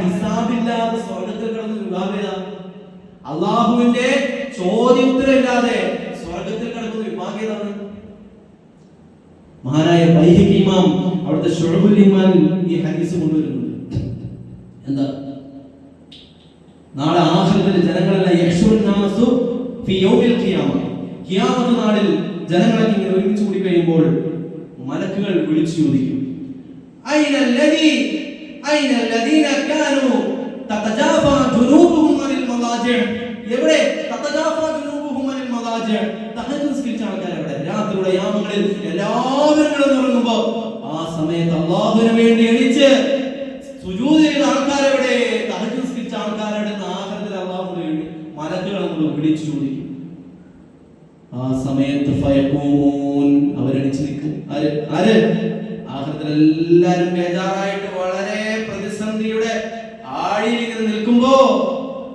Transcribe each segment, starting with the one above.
ഹിസാബില്ലാതെ സ്വർഗത്തിൽ കിടന്ന് വിവാഹം ചെയ്ത, അള്ളാഹുവിന്റെ ചോദ്യോത്തരമില്ലാതെ സ്വർഗത്തിൽ കിടക്കുന്ന വിവാഹം ചെയ്താണ്. മഹാനായ ബൈഹഖി ഇമാം അവിടുത്തെ ശുഅബുൽ ഈമാനിൽ ഈ ഹദീസ് കൊണ്ടുവരുന്നുണ്ട്. എന്താ? നാളെ ആഖിറത്തിൽ ജനങ്ങളെല്ലാം യഹ്ശുറുൻ നാസു ഫി യൗമിൽ ഖിയാമ, ഖിയാമത്ത് നാളിൽ ജനങ്ങളൊക്കെ ഇങ്ങനെ ഒരുമിച്ച് കൂടി കഴിയുമ്പോൾ മലക്കുകൾ വിളിച്ചു ചോദിക്കും, ഐനല്ലദീന കാനൂ തതജാഫാ ജുനൂബുഹും അനിൽ മളാജിഅ, എവിടെ തതജാഫാ ജുനൂബുഹും അനിൽ മളാജിഅ, തഹജ്ജുദ് നിസ്കരിച്ച ആൾക്കാർ എവിടെ? രാത്രിയുടെ യാമങ്ങളിൽ എല്ലാവരും കിടന്നുറങ്ങുമ്പോൾ ആ സമയത്ത് അല്ലാഹുവിന് വേണ്ടി എണീച്ച് സുജൂദ് ചെയ്ത ആൾക്കാരെവിടെ? തഹജ്ജുദ് നിസ്കരിച്ച ആൾക്കാരുടെ ആഖിറത്തിൽ അല്ലാഹുവിന് വേണ്ടി മലക്കുകൾ നമ്മളെ വിളിച്ചു ചോദിക്കും. ആ സമയത്ത് ഫയഖൂൻ, അവരെണീച്ച് നിൽക്കും. ആര്? ആഖിറത്തിൽ എല്ലാവരും ബേജാറായിട്ട് വളരെ പ്രതിസന്ധിയുടെ ആഴിയിലിങ്ങനെ നിൽക്കുമ്പോ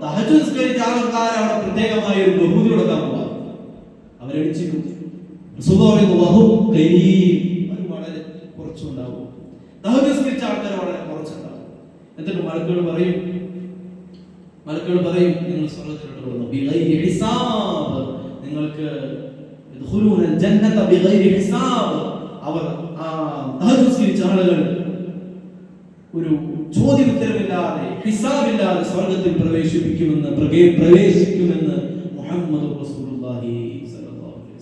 തഹജ്ജുദ് നിസ്കരിച്ച ആൾക്കാർ അവിടെ പ്രത്യേകമായ ഒരു ബഹുമതി കൊടുക്കാൻ പോവാ. അവരെണീച്ചിരിക്കും. വളരെ കുറച്ചുണ്ടാവും. തഹജ്ജുദ് നിസ്കരിച്ച ആൾക്കാർ വളരെ കുറച്ചുണ്ടാവും. എന്നിട്ട് മലക്കുകൾ പറയും നിങ്ങൾ സ്വർഗ്ഗത്തിലോട്ട് പോകുന്നു. ബിഗൈരി ഹിസാബ്, നിങ്ങൾക്ക് യദ്ഖുലൂന ജന്നത ബിഗൈരി ഹിസാബ്. അവർ തഹജ്ജുദ് നിസ്കരിച്ച ആളുകൾ ഒരു ചോദ്യോത്തരമില്ലാതെ ഹിസാബില്ലാതെ സ്വർഗ്ഗത്തിൽ പ്രവേശിക്കുമെന്ന് മുഹമ്മദ് റസൂലുള്ളാഹി സ്വല്ലല്ലാഹു അലൈഹി വസല്ലം